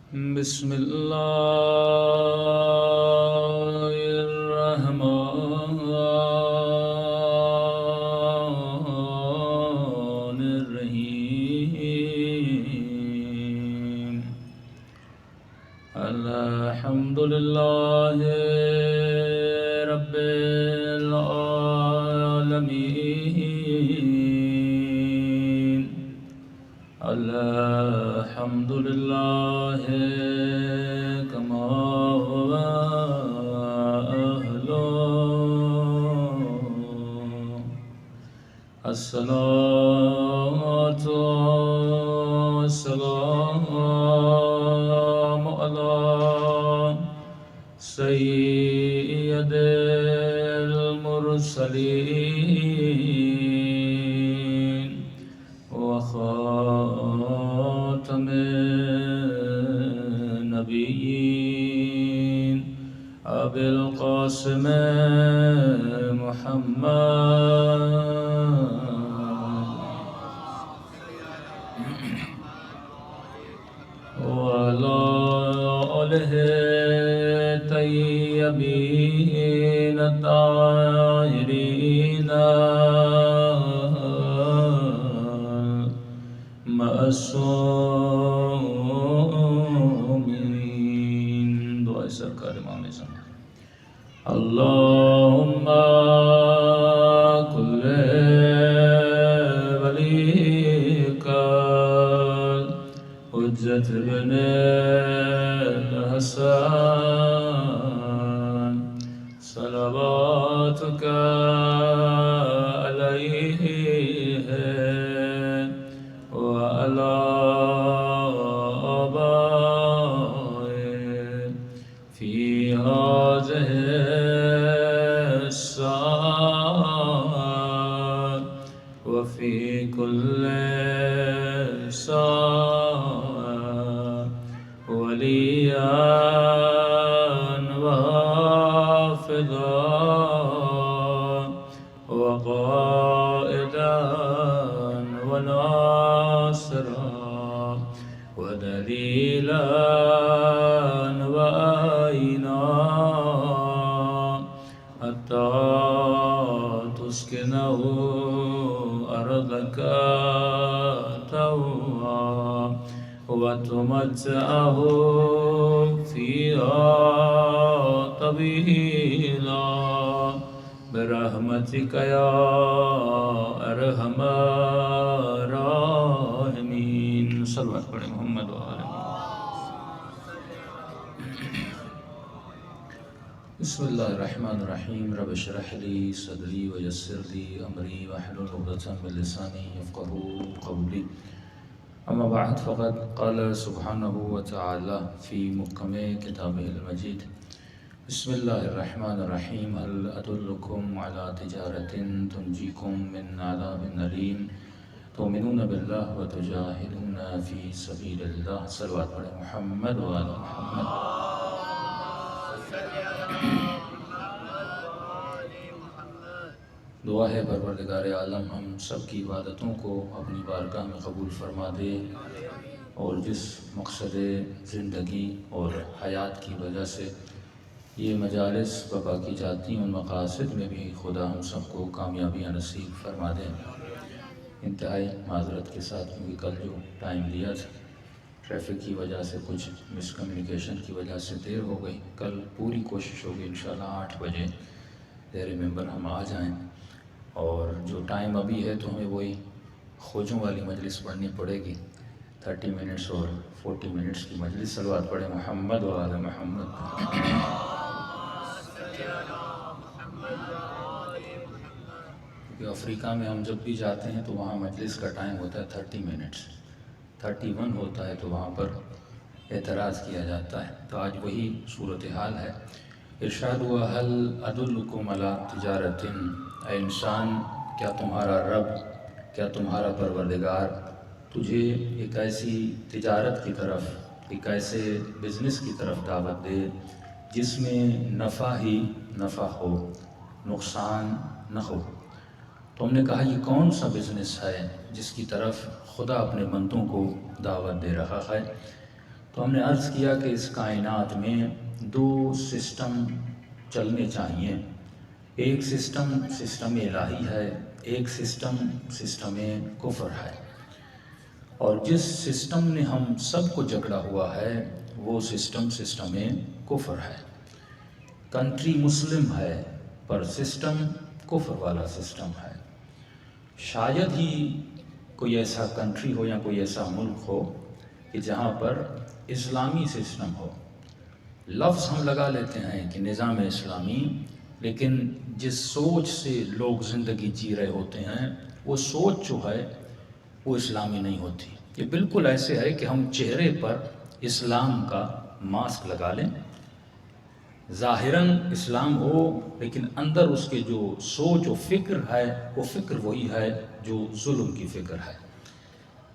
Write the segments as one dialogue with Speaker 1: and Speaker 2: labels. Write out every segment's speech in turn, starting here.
Speaker 1: بسم الله الرحمن الرحيم الحمد لله رب العالمين الحمد لله كما هو أهله الصلاة والسلام على سيد المرسلين وخاتم النبيين أبي القاسم محمد وعلى آله الطيبين الطاهرين معصومين. دعائے سرکار امام اعظم. اللهم كل وليك حجة بن الحسن صلواتك عليه وعلى آبائه في هذه الساعة وفي كل ساعة وليا وحافظا وقائدا وناصرا ودليلا وعينا حتى تسكنه أرضك طوعا وتمتعه فيها طويلا برحمتك يا أرحم الراحمين. صلوات پڑھیں محمد وآل بسم اللہ الرحمن الرحیم. رب اشرح لی صدری ویسر لی امری واحلل عقدۃ من لسانی یفقهوا قولی. اما بعد فقد قال سبحانہ وتعالی فی محکم کتابہ المجید. بسم اللہ الرحمن الرحیم. هل ادلکم علی تجارۃ تنجیکم من عذاب علیم تؤمنون باللہ وتجاہدون فی سبیل اللہ. صلوات پڑھیں محمد وآل محمد. دعا ہے پروردگار عالم ہم سب کی عبادتوں کو اپنی بارگاہ میں قبول فرما دے، اور جس مقصد زندگی اور حیات کی وجہ سے یہ مجالس برپا کی جاتی ہیں ان مقاصد میں بھی خدا ہم سب کو کامیابیاں نصیب فرما دے. انتہائی معذرت کے ساتھ کیونکہ کل جو ٹائم دیا تھا ٹریفک کی وجہ سے کچھ مس کمیونیکیشن کی وجہ سے دیر ہو گئی. کل پوری کوشش ہوگی انشاءاللہ 8 بجے دیر ممبر ہم آ جائیں، اور جو ٹائم ابھی ہے تو ہمیں وہی خوجوں والی مجلس پڑھنی پڑے گی، 30 منٹس اور 40 منٹس کی مجلس. صلوات پڑھیں محمد وآل محمد. کیونکہ افریقہ میں ہم جب بھی جاتے ہیں تو وہاں مجلس کا ٹائم ہوتا ہے 30 منٹس، 31 ہوتا ہے تو وہاں پر اعتراض کیا جاتا ہے. تو آج وہی صورتحال ہے. ارشاد ہوا هل ادلکم علی تجارۃ، اے انسان کیا تمہارا رب، کیا تمہارا پروردگار تجھے ایک ایسی تجارت کی طرف، ایک ایسے بزنس کی طرف دعوت دے جس میں نفع ہی نفع ہو، نقصان نہ ہو. تو ہم نے کہا یہ کون سا بزنس ہے جس کی طرف خدا اپنے بندوں کو دعوت دے رہا ہے؟ تو تو ہم نے عرض کیا کہ اس کائنات میں دو سسٹم چلنے چاہیے. ایک سسٹم الہی ہے، ایک سسٹم کفر ہے. اور جس سسٹم نے ہم سب کو جکڑا ہوا ہے وہ سسٹم کفر ہے. کنٹری مسلم ہے پر سسٹم کفر والا سسٹم ہے. شاید ہی کوئی ایسا کنٹری ہو یا کوئی ایسا ملک ہو کہ جہاں پر اسلامی سسٹم ہو. لفظ ہم لگا لیتے ہیں کہ نظام اسلامی، لیکن جس سوچ سے لوگ زندگی جی رہے ہوتے ہیں وہ سوچ جو ہے وہ اسلامی نہیں ہوتی. یہ بالکل ایسے ہے کہ ہم چہرے پر اسلام کا ماسک لگا لیں، ظاہراً اسلام ہو لیکن اندر اس کے جو سوچ و فکر ہے وہ فکر وہی ہے جو ظلم کی فکر ہے.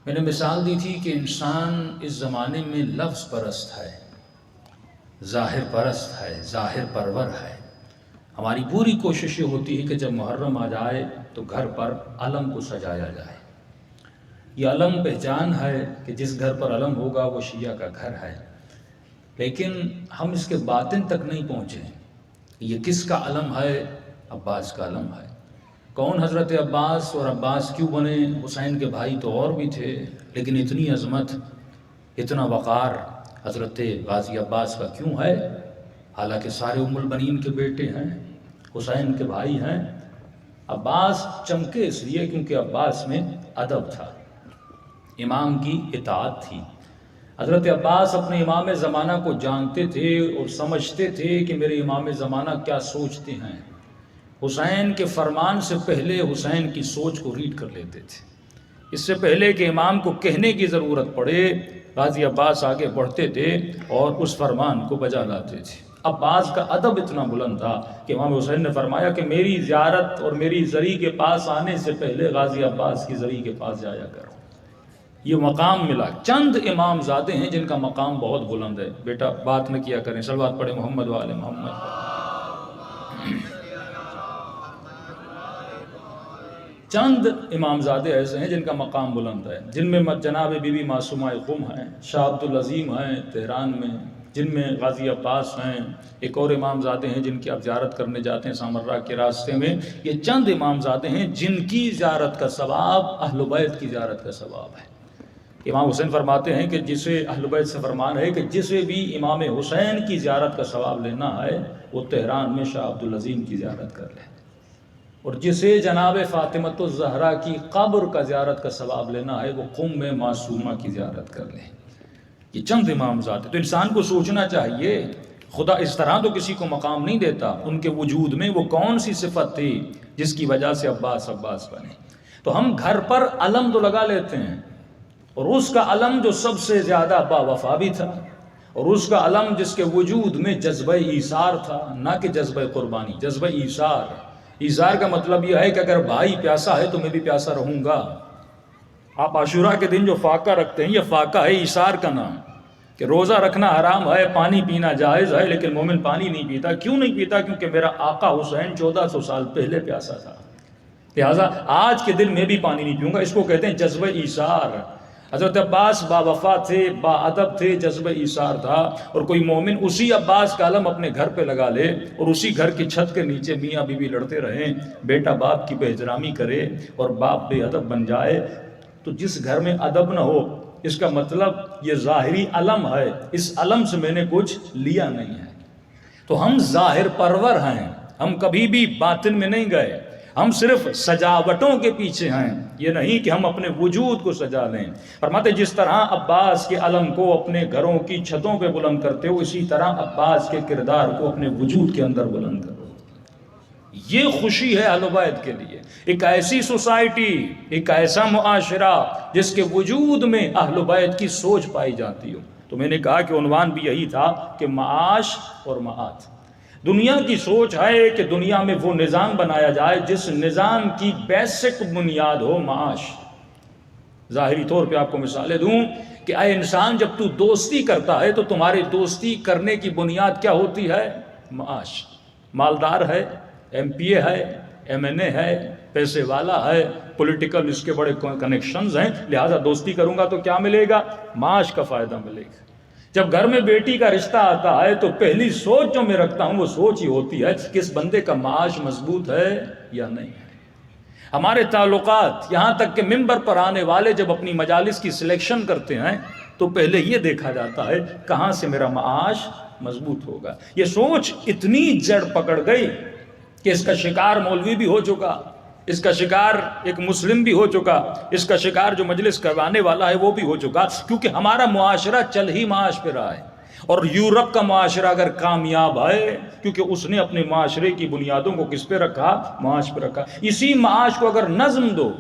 Speaker 1: میں نے مثال دی تھی کہ انسان اس زمانے میں لفظ پرست ہے، ظاہر پرست ہے، ظاہر پرور ہے. ہماری پوری کوشش یہ ہوتی ہے کہ جب محرم آ جائے تو گھر پر علم کو سجایا جائے. یہ علم پہچان ہے کہ جس گھر پر علم ہوگا وہ شیعہ کا گھر ہے، لیکن ہم اس کے باطن تک نہیں پہنچے. یہ کس کا علم ہے؟ عباس کا علم ہے. کون حضرت عباس؟ اور عباس کیوں بنے؟ حسین کے بھائی تو اور بھی تھے، لیکن اتنی عظمت، اتنا وقار حضرت غازی عباس کا کیوں ہے؟ حالانکہ سارے ام البنین کے بیٹے ہیں، حسین کے بھائی ہیں. عباس چمکے اس لیے کیونکہ عباس میں ادب تھا، امام کی اطاعت تھی. حضرت عباس اپنے امام زمانہ کو جانتے تھے اور سمجھتے تھے کہ میرے امام زمانہ کیا سوچتے ہیں. حسین کے فرمان سے پہلے حسین کی سوچ کو ریڈ کر لیتے تھے. اس سے پہلے کہ امام کو کہنے کی ضرورت پڑے غازی عباس آگے بڑھتے تھے اور اس فرمان کو بجا لاتے تھے. عباس کا ادب اتنا بلند تھا کہ امام حسین نے فرمایا کہ میری زیارت اور میری زری کے پاس آنے سے پہلے غازی عباس کی زری کے پاس جایا کرو. یہ مقام ملا. چند امام زادے ہیں جن کا مقام بہت بلند ہے. بیٹا بات نہ کیا کریں، صلوات پڑھیں محمد و آل محمد. چند امام زادے ایسے ہیں جن کا مقام بلند ہے، جن میں جناب بی بی معصومہ قم ہیں، شاہ عبدالعظیم ہیں تہران میں، جن میں غازی عباس ہیں. ایک اور امام زادے ہیں جن کی آپ زیارت کرنے جاتے ہیں سامرا کے راستے میں. یہ چند امام زادے ہیں جن کی زیارت کا ثواب اہل بیت کی زیارت کا ثواب ہے. امام حسین فرماتے ہیں کہ جسے اہل بیت سے فرمان ہے کہ جسے بھی امام حسین کی زیارت کا ثواب لینا ہے وہ تہران میں شاہ عبدالعظیم کی زیارت کر لے، اور جسے جناب فاطمۃ الزہرا کی قبر کا زیارت کا ثواب لینا ہے وہ قم میں معصومہ کی زیارت کر لے. یہ چند امام ذات. تو انسان کو سوچنا چاہیے خدا اس طرح تو کسی کو مقام نہیں دیتا. ان کے وجود میں وہ کون سی صفت تھی جس کی وجہ سے عباس بنے. تو ہم گھر پر علم تو لگا لیتے ہیں، اور اس کا علم جو سب سے زیادہ با وفا بھی تھا، اور اس کا علم جس کے وجود میں جذبہ ایثار تھا، نہ کہ جذبہ قربانی، جذبہ ایثار. ایثار کا مطلب یہ ہے کہ اگر بھائی پیاسا ہے تو میں بھی پیاسا رہوں گا. آپ عاشورہ کے دن جو فاقہ رکھتے ہیں یہ فاقہ ہے ایثار کا نام، کہ روزہ رکھنا حرام ہے، پانی پینا جائز ہے، لیکن مومن پانی نہیں پیتا. کیوں نہیں پیتا؟ کیونکہ میرا آقا حسین 1400 سال پہلے پیاسا تھا، لہٰذا آج کے دن میں بھی پانی نہیں پیوں گا. اس کو کہتے ہیں جذبہ ایثار. حضرت عباس با وفا تھے، با ادب تھے، جذبہ ایثار تھا. اور کوئی مومن اسی عباس کا علم اپنے گھر پہ لگا لے اور اسی گھر کی چھت کے نیچے میاں بیوی لڑتے رہیں، بیٹا باپ کی بے احترامی کرے اور باپ بے ادب بن جائے، تو جس گھر میں ادب نہ ہو اس کا مطلب یہ ظاہری علم ہے، اس علم سے میں نے کچھ لیا نہیں ہے. تو ہم ظاہر پرور ہیں، ہم کبھی بھی باطن میں نہیں گئے. ہم صرف سجاوٹوں کے پیچھے ہیں، یہ نہیں کہ ہم اپنے وجود کو سجا لیں. فرماتے جس طرح عباس کے علم کو اپنے گھروں کی چھتوں پہ بلند کرتے ہو، اسی طرح عباس کے کردار کو اپنے وجود کے اندر بلند کرو. یہ خوشی ہے اہل بیت کے لیے. ایک ایسی سوسائٹی، ایک ایسا معاشرہ جس کے وجود میں اہل بیت کی سوچ پائی جاتی ہو. تو میں نے کہا کہ عنوان بھی یہی تھا کہ معاش اور معاد. دنیا کی سوچ ہے کہ دنیا میں وہ نظام بنایا جائے جس نظام کی بیسک بنیاد ہو معاش. ظاہری طور پہ آپ کو مثالیں دوں کہ اے انسان جب تو دوستی کرتا ہے تو تمہاری دوستی کرنے کی بنیاد کیا ہوتی ہے؟ معاش. مالدار ہے، ایم پی اے ہے، ایم این اے ہے، پیسے والا ہے، پولیٹیکل اس کے بڑے کنیکشنز ہیں، لہٰذا دوستی کروں گا تو کیا ملے گا؟ معاش کا فائدہ ملے گا.
Speaker 2: جب گھر میں بیٹی کا رشتہ آتا ہے تو پہلی سوچ جو میں رکھتا ہوں وہ سوچ ہی ہوتی ہے کہ اس بندے کا معاش مضبوط ہے یا نہیں ہے۔ ہمارے تعلقات یہاں تک کہ ممبر پر آنے والے جب اپنی مجالس کی سلیکشن کرتے ہیں تو پہلے یہ دیکھا جاتا ہے کہاں سے میرا معاش مضبوط ہوگا۔ یہ سوچ اتنی جڑ پکڑ گئی کہ اس کا شکار مولوی بھی ہو چکا، اس کا شکار ایک مسلم بھی ہو چکا، اس کا شکار جو مجلس کروانے والا ہے وہ بھی ہو چکا، کیونکہ ہمارا معاشرہ چل ہی معاش پہ رہا ہے۔ اور یورپ کا معاشرہ اگر کامیاب ہے کیونکہ اس نے اپنے معاشرے کی بنیادوں کو کس پہ رکھا؟ معاش پہ رکھا۔ اسی معاش کو اگر نظم دو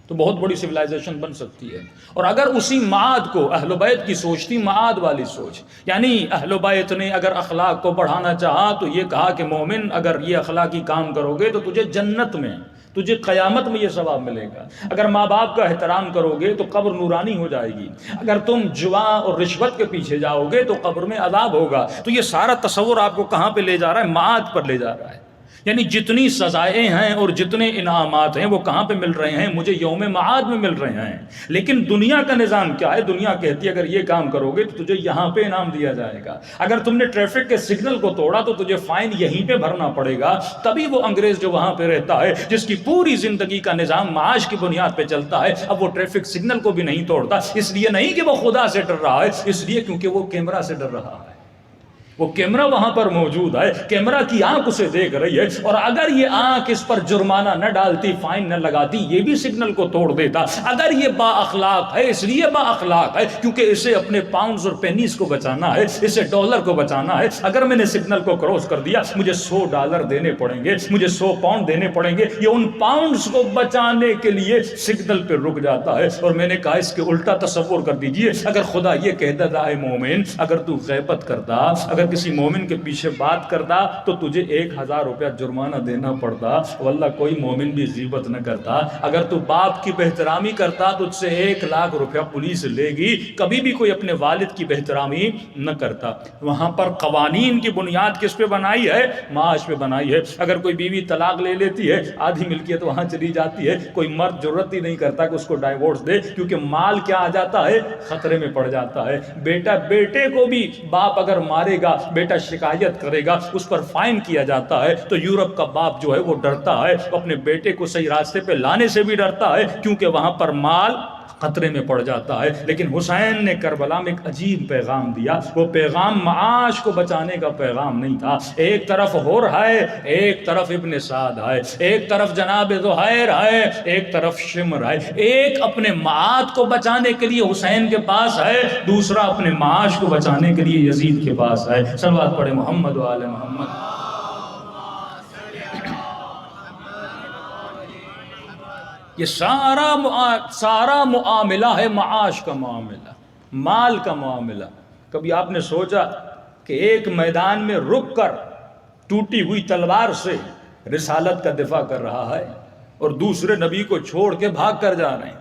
Speaker 2: تو بہت بڑی سویلائزیشن بن سکتی ہے۔ اور اگر اسی معاد کو اہل بیت کی سوچ تھی، معاد والی سوچ، یعنی اہل بیت نے اگر اخلاق کو بڑھانا چاہا تو یہ کہا کہ مومن اگر یہ اخلاقی کام کرو گے تو تجھے جنت میں، تجھے قیامت میں یہ ثواب ملے گا۔ اگر ماں باپ کا احترام کرو گے تو قبر نورانی ہو جائے گی، اگر تم جوا اور رشوت کے پیچھے جاؤ گے تو قبر میں عذاب ہوگا۔ تو یہ سارا تصور آپ کو کہاں پہ لے جا رہا ہے؟ معاد پر لے جا رہا ہے۔ یعنی جتنی سزائیں ہیں اور جتنے انعامات ہیں وہ کہاں پہ مل رہے ہیں؟ مجھے یوم معاد میں مل رہے ہیں۔ لیکن دنیا کا نظام کیا ہے؟ دنیا کہتی ہے اگر یہ کام کرو گے تو تجھے یہاں پہ انعام دیا جائے گا، اگر تم نے ٹریفک کے سگنل کو توڑا تو تجھے فائن یہیں پہ بھرنا پڑے گا۔ تبھی وہ انگریز جو وہاں پہ رہتا ہے، جس کی پوری زندگی کا نظام معاش کی بنیاد پہ چلتا ہے، اب وہ ٹریفک سگنل کو بھی نہیں توڑتا، اس لیے نہیں کہ وہ خدا سے ڈر رہا ہے، اس لیے کیونکہ وہ کیمرہ سے ڈر رہا ہے۔ وہ کیمرہ وہاں پر موجود ہے، کیمرہ کی آنکھ اسے دیکھ رہی ہے، اور اگر یہ آنکھ اس پر جرمانہ نہ ڈالتی، فائن نہ لگاتی، یہ بھی سگنل کو توڑ دیتا۔ اگر یہ با اخلاق ہے، اس لیے با اخلاق ہے کیونکہ اسے اپنے پاؤنڈز اور پینیز کو بچانا ہے، اسے ڈالر کو بچانا ہے۔ اگر میں نے سگنل کو کراس کر دیا مجھے $100 دینے پڑیں گے، مجھے 100 پاؤنڈ دینے پڑیں گے۔ یہ ان پاؤنڈز کو بچانے کے لیے سگنل پہ رک جاتا ہے۔ اور میں نے کہا اس کے الٹا تصور کر دیجئے، اگر خدا یہ کہتا تھا اے مومن اگر تو غیبت کرتا، اگر کسی مومن کے پیچھے بات کرتا تو تجھے $1000 جرمانہ دینا پڑتا، واللہ کوئی مومن بھی غیبت نہ کرتا۔ اگر تو باپ کی بہترامی کرتا تو تجھ سے $1,00,000 پولیس لے گی، کبھی بھی کوئی اپنے والد کی بہترامی نہ کرتا۔ وہاں پر قوانین کی بنیاد کس پہ بنائی ہے؟ معاش پہ بنائی ہے۔ اگر کوئی بیوی طلاق لے لیتی ہے، آدھی ملکیت وہاں چلی جاتی ہے، کوئی مرد جرت ہی نہیں کرتا کہ اس کو ڈائیورس دے، کیونکہ مال کیا آ جاتا ہے؟ خطرے میں پڑ جاتا ہے۔ بیٹا بیٹے کو بھی باپ اگر مارے گا، بیٹا شکایت کرے گا، اس پر فائن کیا جاتا ہے۔ تو یورپ کا باپ جو ہے وہ ڈرتا ہے، وہ اپنے بیٹے کو صحیح راستے پہ لانے سے بھی ڈرتا ہے، کیونکہ وہاں پر مال خطرے میں پڑ جاتا ہے۔ لیکن حسین نے کربلا میں ایک عجیب پیغام دیا، وہ پیغام معاش کو بچانے کا پیغام نہیں تھا۔ ایک طرف حر ہے، ایک طرف ابن سعد ہے، ایک طرف جناب زہیر ہے، ایک طرف شمر ہے۔ ایک اپنے معاد کو بچانے کے لیے حسین کے پاس ہے، دوسرا اپنے معاش کو بچانے کے لیے یزید کے پاس ہے۔ صلوات پڑھے محمد و آل محمد۔ یہ سارا معاملہ ہے معاش کا معاملہ، مال کا معاملہ۔ کبھی آپ نے سوچا کہ ایک میدان میں رک کر ٹوٹی ہوئی تلوار سے رسالت کا دفاع کر رہا ہے اور دوسرے نبی کو چھوڑ کے بھاگ کر جا رہے ہیں؟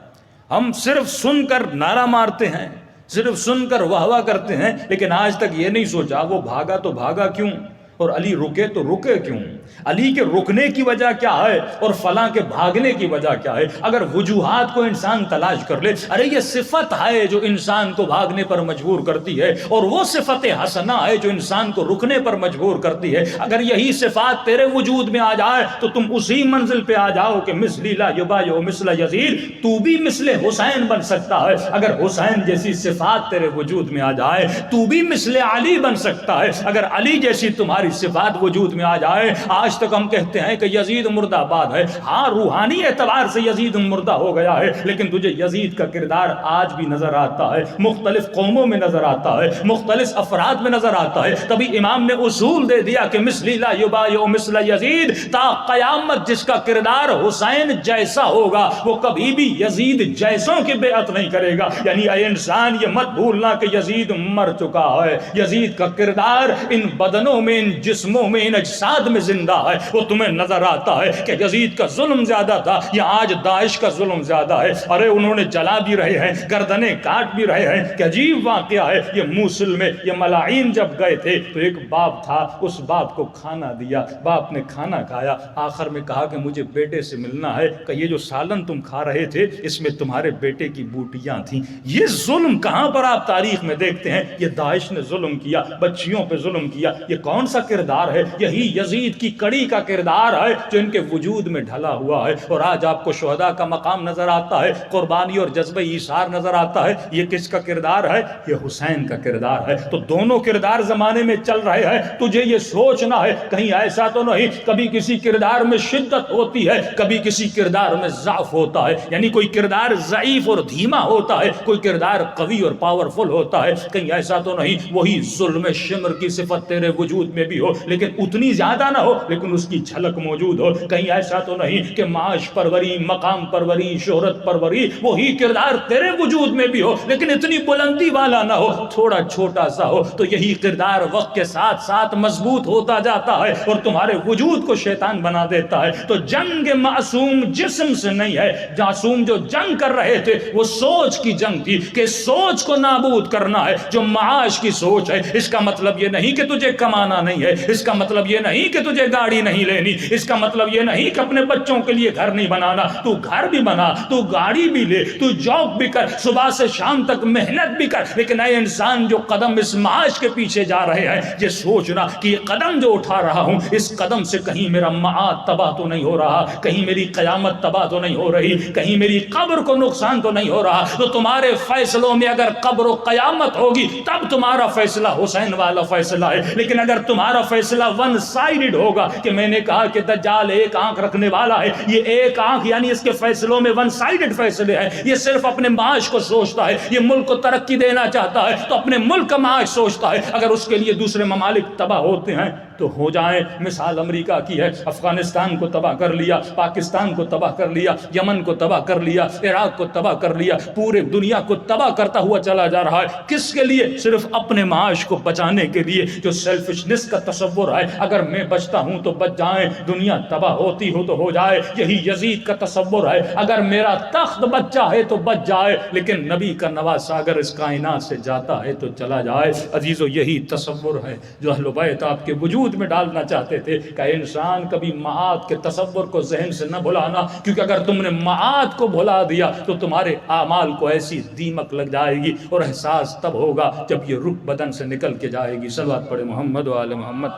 Speaker 2: ہم صرف سن کر نعرہ مارتے ہیں، صرف سن کر واہ واہ کرتے ہیں، لیکن آج تک یہ نہیں سوچا وہ بھاگا تو بھاگا کیوں، اور علی رکے تو رکے کیوں، علی کے رکنے کی وجہ کیا ہے اور فلاں کے بھاگنے کی وجہ کیا ہے۔ اگر وجوہات کو انسان تلاش کر لے، ارے یہ صفت ہے جو انسان کو بھاگنے پر مجبور کرتی ہے، اور وہ صفت حسنہ ہے جو انسان کو رکنے پر مجبور کرتی ہے۔ اگر یہی صفات تیرے وجود میں آ جائے تو تم اسی منزل پہ آ جاؤ کہ مثلی لا یبایع مثل یزید، تو بھی مثل حسین بن سکتا ہے۔ اگر حسین جیسی صفات تیرے وجود میں آ جائے تو بھی مثل علی بن سکتا ہے۔ اگر علی جیسی تمہاری صفات وجود میں آ جائے، آج تک ہم کہتے ہیں کہ یزید مردہ آباد ہے، ہاں روحانی اعتبار سے یزید مردہ ہو گیا ہے، لیکن تجھے یزید کا کردار آج بھی نظر آتا ہے، مختلف قوموں میں نظر آتا ہے، مختلف افراد میں نظر آتا ہے۔ تبھی امام نے اصول دے دیا کہ مثلی لا یبایع مثل یزید، تا قیامت جس کا کردار حسین جیسا ہوگا وہ کبھی بھی یزید جیسوں کی بیعت نہیں کرے گا۔ یعنی اے انسان یہ مت بھولنا کہ یزید مر چکا ہے، یزید کا کردار ان بدنوں میں، ان جسموں میں، ان اجساد میں زندہ زندہ ہے، وہ تمہیں نظر آتا ہے کہ یزید کا ظلم زیادہ تھا یا آج داعش کا ظلم زیادہ ہے؟ ارے انہوں نے جلا بھی رہے ہیں، گردنیں کاٹ بھی رہے ہیں. کہ عجیب واقعہ ہے، یہ موصل میں یہ ملاعین جب گئے تھے تو ایک باپ تھا، اس باپ کو کھانا دیا، باپ نے کھانا کھایا، آخر میں کہا کہ مجھے بیٹے سے ملنا ہے، کہ یہ جو سالن تم کھا رہے تھے اس میں تمہارے بیٹے کی بوٹیاں تھیں. یہ ظلم کہاں پر آپ تاریخ میں دیکھتے ہیں؟ یہ داعش نے ظلم کیا، بچیوں پہ ظلم کیا. یہ کون سا کردار ہے؟ یہی یزید کی کڑی کا کردار ہے جو ان کے وجود میں ڈھلا ہوا ہے. اور آج آپ کو شہداء کا مقام نظر آتا ہے، قربانی اور جذبہ ایثار نظر آتا ہے. یہ کس کا کردار ہے؟ یہ حسین کا کردار ہے. تو دونوں کردار زمانے میں چل رہے ہیں. تجھے یہ سوچنا ہے کہیں ایسا تو نہیں کبھی کسی کردار میں شدت ہوتی ہے، کبھی کسی کردار میں ضعف ہوتا ہے، یعنی کوئی کردار ضعیف اور دھیما ہوتا ہے، کوئی کردار قوی اور پاورفل ہوتا ہے. کہیں ایسا تو نہیں وہی ظلم شمر کی صفت تیرے وجود میں بھی ہو لیکن اتنی زیادہ نہ ہو لیکن اس کی جھلک موجود ہو. کہیں ایسا تو نہیں کہ معاش پروری، مقام پروری، شہرت پروری وہی کردار تیرے وجود میں بھی ہو لیکن اتنی بلندی والا نہ ہو، تھوڑا چھوٹا سا ہو. تو یہی کردار وقت کے ساتھ ساتھ مضبوط ہوتا جاتا ہے اور تمہارے وجود کو شیطان بنا دیتا ہے. تو جنگ معصوم جسم سے نہیں ہے. معصوم جو جنگ کر رہے تھے وہ سوچ کی جنگ تھی کہ سوچ کو نابود کرنا ہے جو معاش کی سوچ ہے. اس کا مطلب یہ نہیں کہ تجھے کمانا نہیں ہے، اس کا مطلب یہ نہیں کہ تجھے گاڑی نہیں لینی، اس کا مطلب یہ نہیں کہ اپنے بچوں کے لیے گھر نہیں بنانا. تو گھر بھی بنا، تو گاڑی بھی لے، تو جاب بھی کر، صبح سے شام تک محنت بھی کر، لیکن اے انسان جو قدم اس معاش کے پیچھے جا رہے ہیں یہ سوچنا کہ یہ قدم جو اٹھا رہا ہوں اس قدم سے کہیں میرا معاد تباہ تو نہیں ہو رہا، کہیں میری قیامت تباہ تو نہیں ہو رہی، کہیں میری قبر کو نقصان تو نہیں ہو رہا. تو تمہارے فیصلوں میں اگر قبر و قیامت ہوگی تب تمہارا فیصلہ حسین والا فیصلہ ہے. لیکن اگر تمہارا فیصلہ ون سائیڈڈ ہوگا کہ میں نے کہا کہ دجال ایک آنکھ رکھنے والا ہے، یہ ایک آنکھ یعنی اس کے فیصلوں میں ون سائیڈڈ فیصلے ہیں، یہ صرف اپنے معاش کو سوچتا ہے، یہ ملک کو ترقی دینا چاہتا ہے تو اپنے ملک کا معاش سوچتا ہے. اگر اس کے لیے دوسرے ممالک تباہ ہوتے ہیں تو ہو جائیں. مثال امریکہ کی ہے، افغانستان کو تباہ کر لیا، پاکستان کو تباہ کر لیا، یمن کو تباہ کر لیا، عراق کو تباہ کر لیا، پورے دنیا کو تباہ کرتا ہوا چلا جا رہا ہے. کس کے لیے؟ صرف اپنے معاش کو بچانے کے لیے. جو سیلفشنس کا تصور ہے اگر میں بچتا ہوں تو بچ جائیں، دنیا تباہ ہوتی ہو تو ہو جائے، یہی یزید کا تصور ہے. اگر میرا تخت بچہ ہے تو بچ جائے لیکن نبی کا نواسہ اگر اس کائنات سے جاتا ہے تو چلا جائے. عزیزو یہی تصور ہے جو اہل بیت آپ کے وجود میں ڈالنا چاہتے تھے کہ انسان کبھی معاد کے تصور کو ذہن سے نہ بھلانا، کیونکہ اگر تم نے معاد کو بھلا دیا تو تمہارے اعمال کو ایسی دیمک لگ جائے گی اور احساس تب ہوگا جب یہ روح بدن سے نکل کے جائے گی. صلوات پڑھے محمد و آل محمد.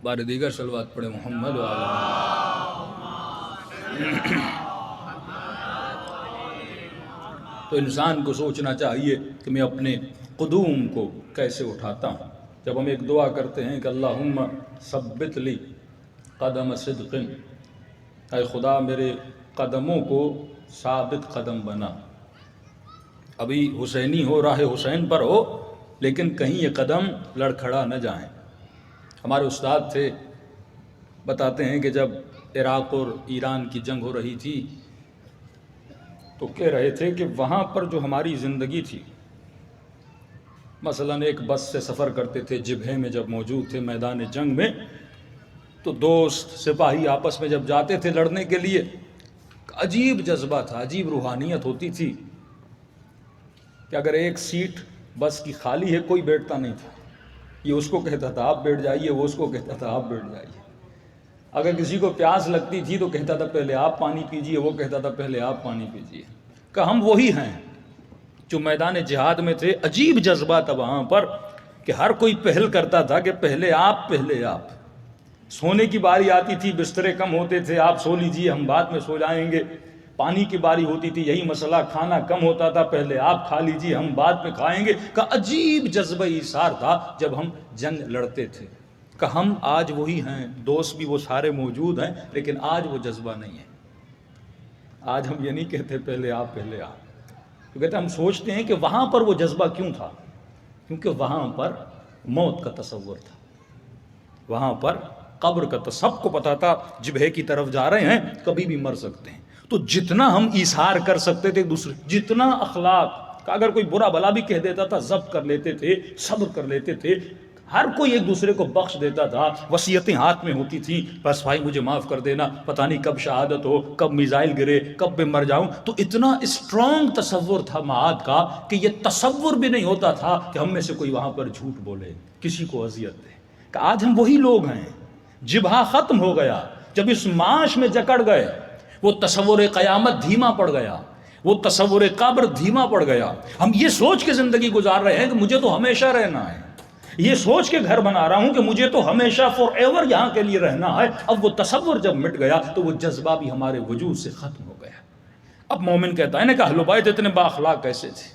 Speaker 2: بار دیگر صلوات پڑھے محمد و آل محمد. تو انسان کو سوچنا چاہیے کہ میں اپنے قدوم کو کیسے اٹھاتا ہوں. جب ہم ایک دعا کرتے ہیں کہ اللہم ثبت لی قدم صدق، اے خدا میرے قدموں کو ثابت قدم بنا. ابھی حسینی ہو، راہ حسین پر ہو، لیکن کہیں یہ قدم لڑکھڑا نہ جائیں. ہمارے استاد تھے، بتاتے ہیں کہ جب عراق اور ایران کی جنگ ہو رہی تھی تو کہہ رہے تھے کہ وہاں پر جو ہماری زندگی تھی، مثلا ایک بس سے سفر کرتے تھے، جبہے میں جب موجود تھے میدان جنگ میں، تو دوست سپاہی آپس میں جب جاتے تھے لڑنے کے لیے، عجیب جذبہ تھا، عجیب روحانیت ہوتی تھی کہ اگر ایک سیٹ بس کی خالی ہے کوئی بیٹھتا نہیں تھا. یہ اس کو کہتا تھا آپ بیٹھ جائیے، وہ اس کو کہتا تھا آپ بیٹھ جائیے. اگر کسی کو پیاس لگتی تھی تو کہتا تھا پہلے آپ پانی پیجئے، وہ کہتا تھا پہلے آپ پانی پیجئے. کہ ہم وہی ہیں جو میدان جہاد میں تھے. عجیب جذبہ تھا وہاں پر کہ ہر کوئی پہل کرتا تھا کہ پہلے آپ پہلے آپ. سونے کی باری آتی تھی، بسترے کم ہوتے تھے، آپ سو لیجئے ہم بعد میں سو جائیں گے. پانی کی باری ہوتی تھی، یہی مسئلہ، کھانا کم ہوتا تھا، پہلے آپ کھا لیجئے ہم بعد میں کھائیں گے. کا عجیب جذبہ ایثار تھا جب ہم جنگ لڑتے تھے. کہ ہم آج وہی ہیں، دوست بھی وہ سارے موجود ہیں لیکن آج وہ جذبہ نہیں ہے. آج ہم یہ نہیں کہتے پہلے آپ پہلے آپ. تو کہتے ہیں ہم سوچتے ہیں کہ وہاں پر وہ جذبہ کیوں تھا؟ کیونکہ وہاں پر موت کا تصور تھا، وہاں پر قبر کا تو سب کو پتا تھا جبہے کی طرف جا رہے ہیں، کبھی بھی مر سکتے ہیں. تو جتنا ہم ایثار کر سکتے تھے دوسرے، جتنا اخلاق کہ اگر کوئی برا بلا بھی کہہ دیتا تھا ضبط کر لیتے تھے، صبر کر لیتے تھے، ہر کوئی ایک دوسرے کو بخش دیتا تھا، وصیتیں ہاتھ میں ہوتی تھیں، بس بھائی مجھے معاف کر دینا، پتہ نہیں کب شہادت ہو، کب میزائل گرے، کب میں مر جاؤں۔ تو اتنا اسٹرانگ تصور تھا معاد کا کہ یہ تصور بھی نہیں ہوتا تھا کہ ہم میں سے کوئی وہاں پر جھوٹ بولے، کسی کو اذیت دے۔ کہ آج ہم وہی لوگ ہیں، جبہا ختم ہو گیا، جب اس معاش میں جکڑ گئے، وہ تصور قیامت دھیما پڑ گیا، وہ تصور قبر دھیما پڑ گیا۔ ہم یہ سوچ کے زندگی گزار رہے ہیں کہ مجھے تو ہمیشہ رہنا ہے، یہ سوچ کے گھر بنا رہا ہوں کہ مجھے تو ہمیشہ فار ایور یہاں کے لیے رہنا ہے۔ اب وہ تصور جب مٹ گیا تو وہ جذبہ بھی ہمارے وجود سے ختم ہو گیا۔ اب مومن کہتا ہے نا کہ اہل بیت اتنے بااخلاق کیسے تھے؟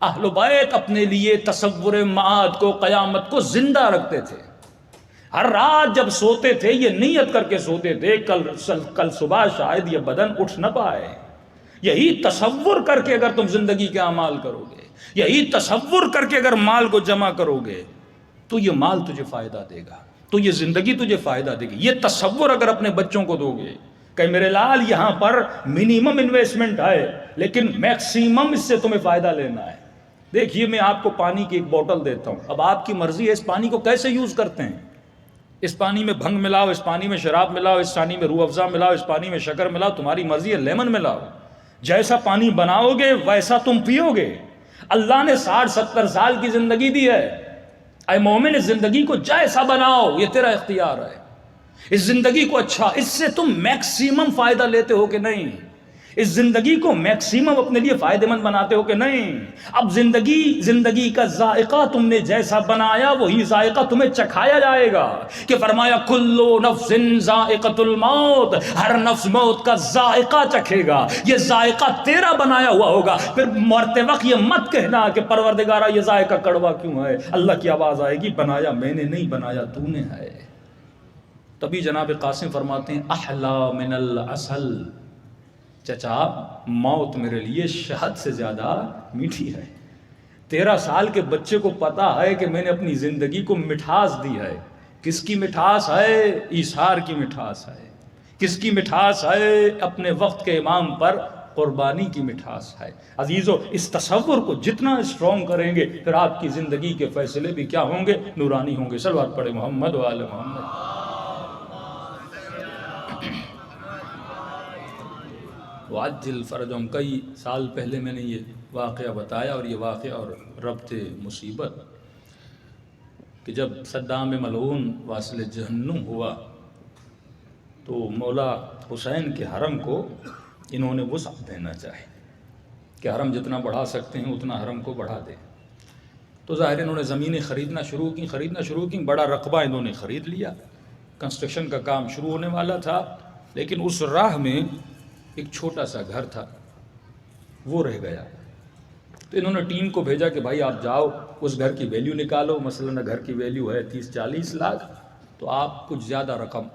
Speaker 2: اہل بیت اپنے لیے تصور معاد کو، قیامت کو زندہ رکھتے تھے۔ ہر رات جب سوتے تھے یہ نیت کر کے سوتے تھے کل صبح شاید یہ بدن اٹھ نہ پائے۔ یہی تصور کر کے اگر تم زندگی کے اعمال کرو گے، یہی تصور کر کے اگر مال کو جمع کرو گے تو یہ مال تجھے فائدہ دے گا، تو یہ زندگی تجھے فائدہ دے گی۔ یہ تصور اگر اپنے بچوں کو دو گے کہ میرے لال یہاں پر منیمم انویسٹمنٹ ہے لیکن میکسیمم اس سے تمہیں فائدہ لینا ہے۔ دیکھیے میں آپ کو پانی کی ایک بوٹل دیتا ہوں، اب آپ کی مرضی ہے اس پانی کو کیسے یوز کرتے ہیں۔ اس پانی میں بھنگ ملاؤ، اس پانی میں شراب ملاؤ، اس پانی میں روح افزا ملاؤ، اس پانی میں شکر ملاؤ، تمہاری مرضی ہے، لیمن ملاؤ۔ جیسا پانی بناؤ گے ویسا تم پیو گے۔ اللہ نے 60-70 سال کی زندگی دی ہے، اے مومن اس زندگی کو جیسا بناؤ، یہ تیرا اختیار ہے۔ اس زندگی کو اچھا، اس سے تم میکسیمم فائدہ لیتے ہو کہ نہیں؟ اس زندگی کو میکسیمم اپنے لیے فائدہ مند بناتے ہو کہ نہیں؟ اب زندگی کا ذائقہ تم نے جیسا بنایا وہی ذائقہ تمہیں چکھایا جائے گا۔ کہ فرمایا کلو نفس ذائقۃ الموت، ہر نفس موت کا ذائقہ چکھے گا، یہ ذائقہ تیرا بنایا ہوا ہوگا۔ پھر مرتے وقت یہ مت کہنا کہ پروردگارہ یہ ذائقہ کڑوا کیوں ہے۔ اللہ کی آواز آئے گی بنایا میں نے نہیں، بنایا تو نے ہے۔ تبھی جناب قاسم فرماتے ہیں احلا من العسل، چچا موت میرے لیے شہد سے زیادہ میٹھی ہے۔ 13 سال کے بچے کو پتا ہے کہ میں نے اپنی زندگی کو مٹھاس دی ہے۔ کس کی مٹھاس ہے؟ ایثار کی مٹھاس ہے۔ کس کی مٹھاس ہے؟ اپنے وقت کے امام پر قربانی کی مٹھاس ہے۔ عزیزو اس تصور کو جتنا اسٹرانگ کریں گے پھر آپ کی زندگی کے فیصلے بھی کیا ہوں گے؟ نورانی ہوں گے۔ صلوات پڑھے محمد و آل محمد۔ وعجل فرجہم، کئی سال پہلے میں نے یہ واقعہ بتایا، اور یہ واقعہ اور ربط مصیبت کہ جب صدام ملعون واصل جہنم ہوا تو مولا حسین کے حرم کو انہوں نے وسعت دینا چاہے کہ حرم جتنا بڑھا سکتے ہیں اتنا حرم کو بڑھا دیں۔ تو ظاہر انہوں نے زمینیں خریدنا شروع کی، بڑا رقبہ انہوں نے خرید لیا۔ کنسٹرکشن کا کام شروع ہونے والا تھا، لیکن اس راہ میں ایک چھوٹا سا گھر تھا، وہ رہ گیا۔ تو انہوں نے ٹیم کو بھیجا کہ بھائی آپ جاؤ اس گھر کی ویلیو نکالو، مثلا گھر کی ویلیو ہے 30-40 لاکھ، تو آپ کچھ زیادہ رقم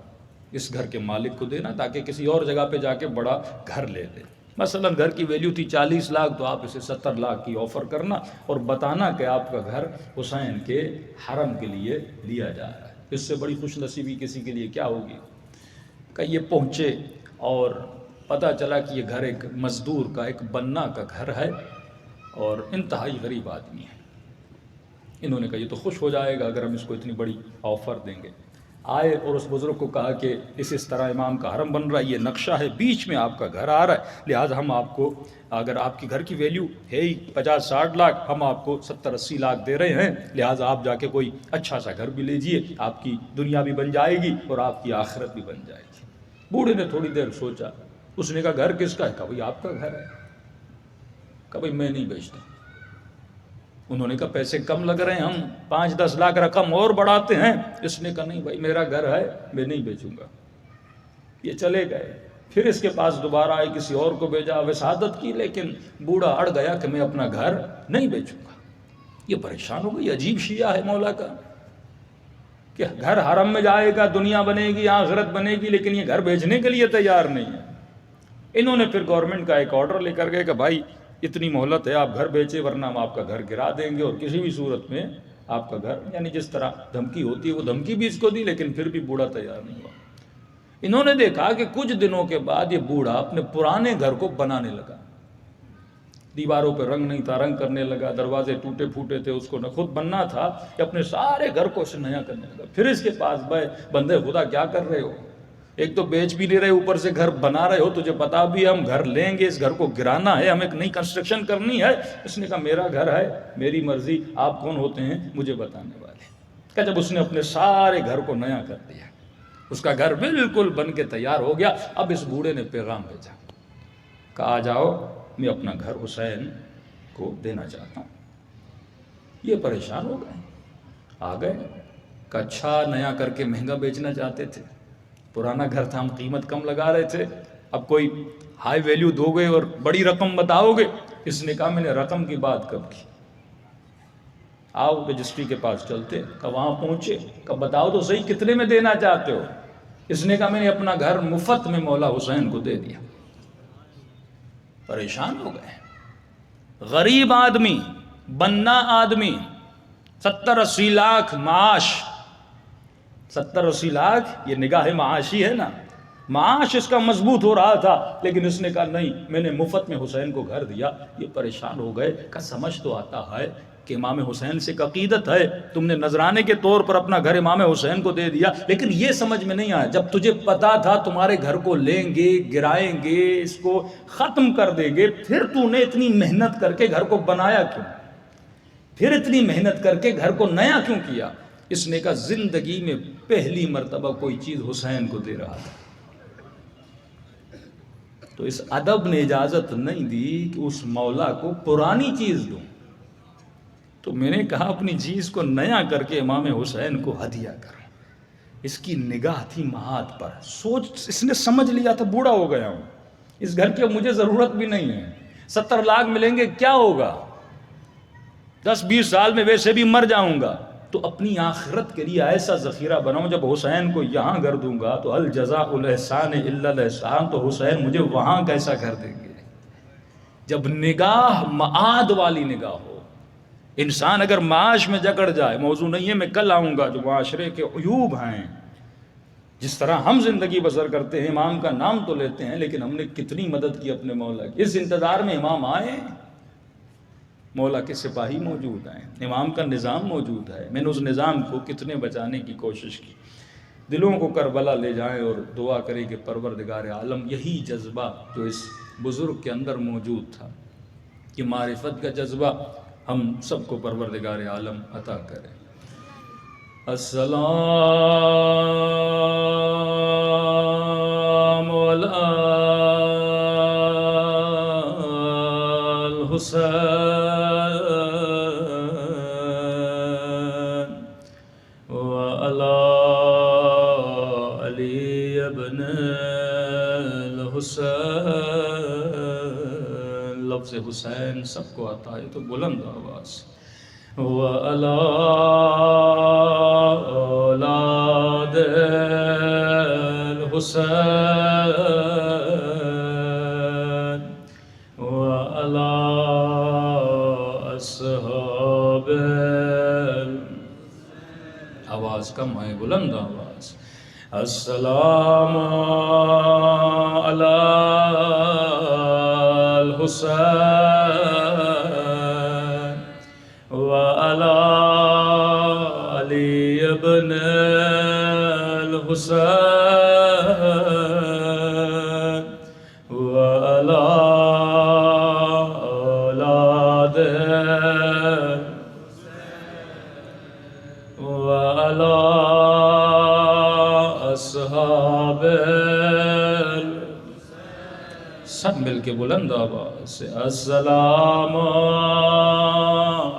Speaker 2: اس گھر کے مالک کو دینا تاکہ کسی اور جگہ پہ جا کے بڑا گھر لے لے۔ مثلا گھر کی ویلیو تھی 40 لاکھ، تو آپ اسے 70 لاکھ کی آفر کرنا اور بتانا کہ آپ کا گھر حسین کے حرم کے لیے لیا جا رہا ہے۔ اس سے بڑی خوش نصیبی کسی کے لیے کیا ہوگی؟ کہ یہ پہنچے اور پتہ چلا کہ یہ گھر ایک مزدور کا، ایک بنا کا گھر ہے اور انتہائی غریب آدمی ہے۔ انہوں نے کہا یہ تو خوش ہو جائے گا اگر ہم اس کو اتنی بڑی آفر دیں گے۔ آئے اور اس بزرگ کو کہا کہ اس طرح امام کا حرم بن رہا ہے، یہ نقشہ ہے، بیچ میں آپ کا گھر آ رہا ہے، لہٰذا ہم آپ کو، اگر آپ کی گھر کی ویلیو ہے ہی 50-60 لاکھ، ہم آپ کو 70-80 لاکھ دے رہے ہیں، لہٰذا آپ جا کے کوئی اچھا سا گھر بھی لیجئے، آپ کی دنیا بھی بن جائے گی اور آپ کی آخرت بھی بن جائے گی۔ بوڑھے نے تھوڑی دیر سوچا، اس نے کہا گھر کس کا ہے؟ کہا بھائی آپ کا گھر ہے۔ کہا بھائی میں نہیں بیچتا۔ انہوں نے کہا پیسے کم لگ رہے ہیں، ہم 5-10 لاکھ رقم اور بڑھاتے ہیں۔ اس نے کہا نہیں بھائی میرا گھر ہے، میں نہیں بیچوں گا۔ یہ چلے گئے، پھر اس کے پاس دوبارہ آئے، کسی اور کو بھیجا، وسادت کی، لیکن بوڑھا اڑ گیا کہ میں اپنا گھر نہیں بیچوں گا۔ یہ پریشان ہو گئی، عجیب شیعہ ہے مولا کا کہ گھر حرم میں جائے گا، دنیا بنے گی، آخرت بنے گی، لیکن یہ گھر بیچنے کے لیے تیار نہیں ہے۔ انہوں نے پھر گورنمنٹ کا ایک آرڈر لے کر گئے کہ بھائی اتنی مہلت ہے، آپ گھر بیچے ورنہ ہم آپ کا گھر گرا دیں گے، اور کسی بھی صورت میں آپ کا گھر، یعنی جس طرح دھمکی ہوتی ہے وہ دھمکی بھی اس کو دی، لیکن پھر بھی بوڑھا تیار نہیں ہوا۔ انہوں نے دیکھا کہ کچھ دنوں کے بعد یہ بوڑھا اپنے پرانے گھر کو بنانے لگا، دیواروں پہ رنگ نہیں تھا، رنگ کرنے لگا، دروازے ٹوٹے پھوٹے تھے، اس کو نہ خود بننا تھا کہ اپنے سارے گھر کو اسے نیا کرنے لگا۔ پھر اس کے پاس بھائی بندے خدا کیا کر رہے ہو؟ ایک تو بیچ بھی نہیں رہے، اوپر سے گھر بنا رہے ہو، تجھے پتا بھی ہم گھر لیں گے، اس گھر کو گرانا ہے، ہمیں ایک نئی کنسٹرکشن کرنی ہے۔ اس نے کہا میرا گھر ہے، میری مرضی، آپ کون ہوتے ہیں مجھے بتانے والے؟ کہ جب اس نے اپنے سارے گھر کو نیا کر دیا، اس کا گھر بالکل بن کے تیار ہو گیا، اب اس بوڑھے نے پیغام بھیجا، کہا آ جاؤ، میں اپنا گھر حسین کو دینا چاہتا ہوں۔ یہ پریشان ہو گئے، آ گئے، کہ اچھا نیا کر کے مہنگا بیچنا چاہتے تھے، پرانا گھر تھا، ہم قیمت کم لگا رہے تھے، اب کوئی ہائی ویلیو دو گے اور بڑی رقم بتاؤ گے؟ اس نے کہا میں نے رقم کی بات کب کی؟ آؤ رجسٹری کے پاس چلتے، کہ وہاں پہنچے، کہ بتاؤ تو صحیح کتنے میں دینا چاہتے ہو؟ اس نے کہا میں نے اپنا گھر مفت میں مولا حسین کو دے دیا۔ پریشان ہو گئے، غریب آدمی، بننا آدمی، 70-80 لاکھ معاش، 70-80 لاکھ یہ نگاہ معاشی ہے نا، معاش اس کا مضبوط ہو رہا تھا، لیکن اس نے کہا نہیں میں نے مفت میں حسین کو گھر دیا۔ یہ پریشان ہو گئے کہ سمجھ تو آتا ہے کہ امام حسین سے عقیدت ہے، تم نے نذرانے کے طور پر اپنا گھر امام حسین کو دے دیا، لیکن یہ سمجھ میں نہیں آیا جب تجھے پتا تھا تمہارے گھر کو لیں گے، گرائیں گے، اس کو ختم کر دیں گے، پھر تو نے اتنی محنت کر کے گھر کو بنایا کیوں؟ پھر اتنی محنت کر کے گھر کو نیا کیوں کیا؟ اس نے کہا زندگی میں پہلی مرتبہ کوئی چیز حسین کو دے رہا تھا، تو اس ادب نے اجازت نہیں دی کہ اس مولا کو پرانی چیز دوں، تو میں نے کہا اپنی چیز کو نیا کر کے امام حسین کو ہدیہ کروں۔ اس کی نگاہ تھی معاد پر، سوچ اس نے سمجھ لیا تھا بوڑھا ہو گیا ہوں، اس گھر کی مجھے ضرورت بھی نہیں ہے، 70 لاکھ ملیں گے کیا ہوگا، 10-20 سال میں ویسے بھی مر جاؤں گا، تو اپنی آخرت کے لیے ایسا ذخیرہ بناؤں، جب حسین کو یہاں گھر دوں گا تو الجزاء الاحسان الا الاحسان، تو حسین مجھے وہاں کیسا گھر دیں گے؟ جب نگاہ معاد والی نگاہ ہو، انسان اگر معاش میں جکڑ جائے، موضوع نہیں ہے، میں کل آؤں گا جو معاشرے کے عیوب ہیں، جس طرح ہم زندگی بسر کرتے ہیں، امام کا نام تو لیتے ہیں لیکن ہم نے کتنی مدد کی اپنے مولا کی، اس انتظار میں امام آئے، مولا کے سپاہی موجود ہیں، امام کا نظام موجود ہے، میں نے اس نظام کو کتنے بچانے کی کوشش کی۔ دلوں کو کربلا لے جائیں اور دعا کریں کہ پروردگار عالم یہی جذبہ جو اس بزرگ کے اندر موجود تھا، کہ معرفت کا جذبہ، ہم سب کو پروردگار عالم عطا کرے۔ السلام علی الحسین وعلی علی ابن الحسین۔ لفظ حسین سب کو آتا ہے تو بلند آواز، وعلی اولاد الحسین وعلی اصحاب، آواز کم ہے، بلند آواز، السلام علی الحسین وعلی علی ابن الحسین وعلی اولاد وعلی اصحاب، سب مل کے بلند آواز سے السلام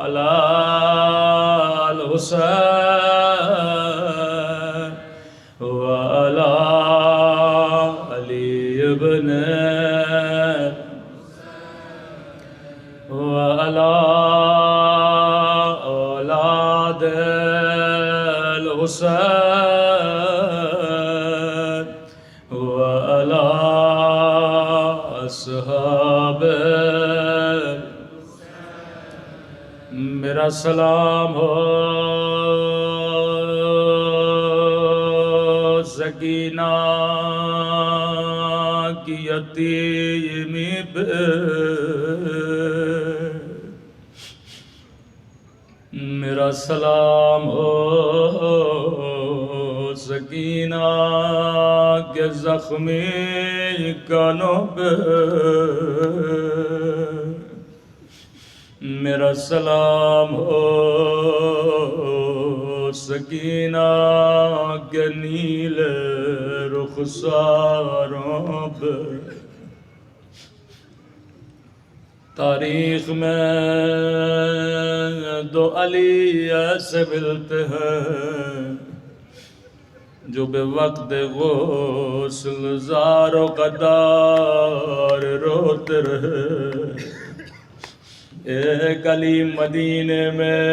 Speaker 2: علی الحسین وعلی علی ابن وعلی اولاد الحسین وعلی اصحاب، میرا سلام ہو سکینہ کی یتیمی پہ میرا سلام ہو، سکینہ کے زخمی کانوں پہ میرا سلام ہو، سکینہ کے نیلے رخساروں پہ تاریخ میں دو علی ایسے ملتے ہیں جو بے وقت غسل زار و قدار روتے رہے۔ ایک علی مدینے میں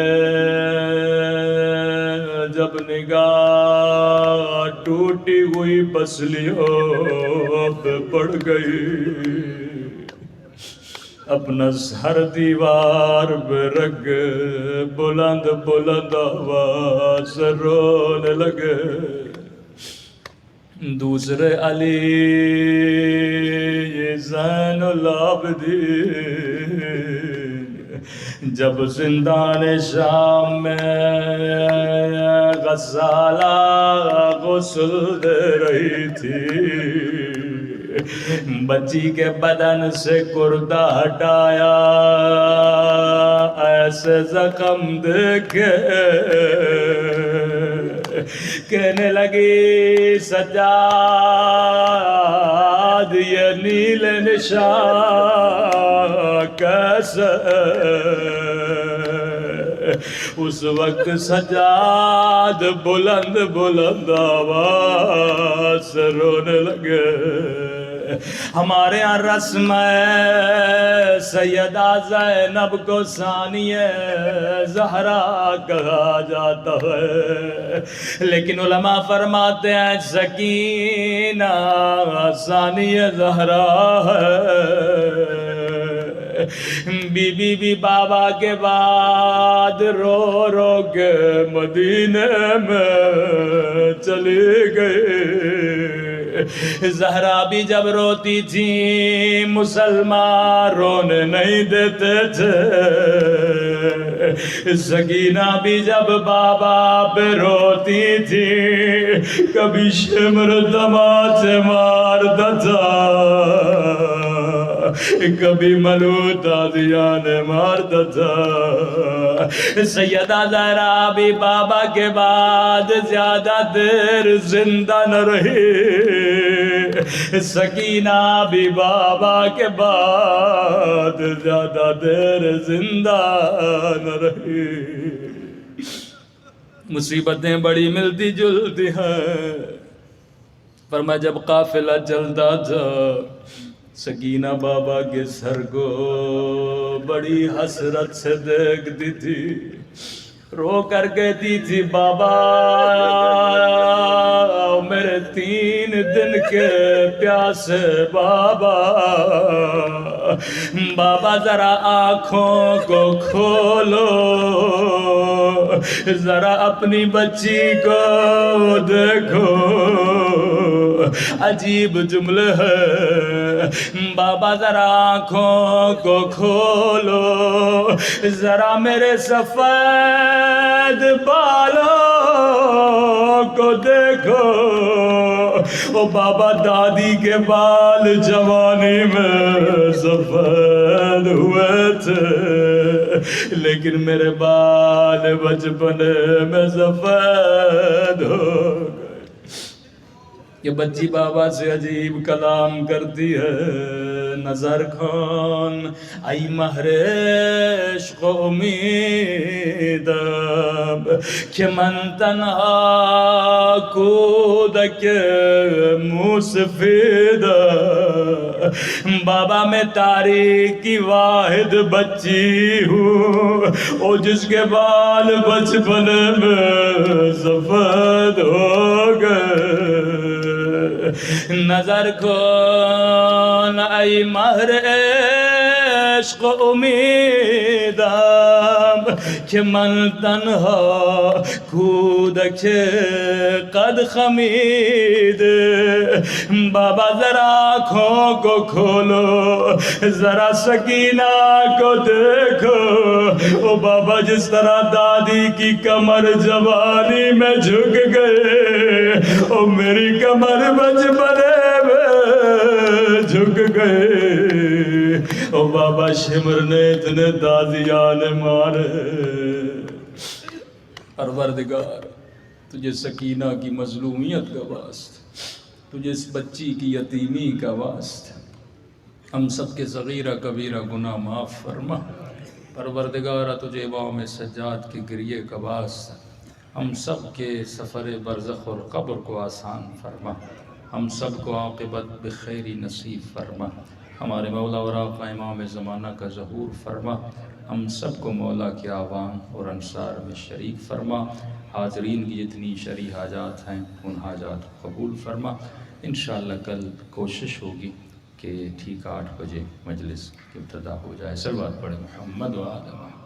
Speaker 2: جب نگاہ ٹوٹی ہوئی پسلیوں پہ پڑ گئی، اپنا سر دیوار پہ رکھ بلند بلند آواز سے رونے لگے۔ دوسرے علی زین العابدین جب زندان شام میں غزالہ غسل دے رہی تھی، بچی کے بدن سے کردہ ہٹایا، ایسے زخم دیکھے کہنے لگی سجاد یہ نیل نشان کیسے؟ اس وقت سجاد بلند بلند آواز سے رونے لگے۔ ہمارے ہاں رسم ہے سیدہ زینب کو ثانیہ زہرا کہا جاتا ہے، لیکن علماء فرماتے ہیں سکینہ ثانیہ زہرا ہے۔ بی بی بابا کے بعد رو رو کے مدینے میں چلی گئی۔ زہرا بھی جب روتی تھی مسلمان رونے نہیں دیتے تھے، سکینہ بھی جب بابا پہ روتی تھی کبھی شمر تماچے مارتا تھا، کبھی ملوٹ آدیان مارتا تھا۔ سیدہ زہرا بھی بابا کے بعد زیادہ دیر زندہ نہ رہی، سکینہ بھی بابا کے بعد زیادہ دیر زندہ نہ رہی۔ مصیبتیں بڑی ملتی جلتی ہیں، پر میں جب قافلہ چلتا تھا سکینہ بابا کے سر کو بڑی حسرت سے دیکھتی تھی، رو کر کہتی تھی بابا میرے 3 دن کے پیاسے بابا، بابا ذرا آنکھوں کو کھولو، ذرا اپنی بچی کو دیکھو۔ عجیب جملے ہے، بابا ذرا آنکھوں کو کھولو، ذرا میرے سفید بالوں کو دیکھو۔ او بابا دادی کے بال جوانی میں سفید ہوئے تھے، لیکن میرے بال بچپنے میں سفید ہو گئے۔ یہ بچی بابا سے عجیب کلام کرتی ہے، نظر کھون ای مہر عشق و امیدم کہ من تنہا کودک موسفیدم، بابا میں تاریخ کی واحد بچی ہوں اور جس کے بال بچپن میں سفید ہو گئے۔ نظر کھول ای مہر عشق امیدم که من تنها کودک قد خمیده بابا ذرا آنکھوں کو کھولو ذرا سکینہ کو دیکھو او بابا جس طرح دادی کی کمر جوانی میں جھک گئے او میری کمر بچپنے میں جھک گئے او بابا شمر نے اتنے دادیان مارے پروردگار تجھے سکینہ کی مظلومیت کا واسطہ تجھے اس بچی کی یتیمی کا واسطہ ہم سب کے صغیرہ کبیرہ گناہ معاف فرما پروردگارہ تجھے امام سجاد کے گریے کا واسطہ ہم سب کے سفر برزخ اور قبر کو آسان فرما ہم سب کو عاقبت بخیری نصیب فرما ہمارے مولا اور آقا امام زمانہ کا ظہور فرما ہم سب کو مولا کے عوام اور انصار میں شریک فرما حاضرین کی جتنی شرعی حاجات ہیں ان حاجات کو قبول فرما انشاءاللہ کل کوشش ہوگی کہ ٹھیک 8 بجے مجلس کی ابتدا ہو جائے صلوات پڑھیں محمد و آل محمد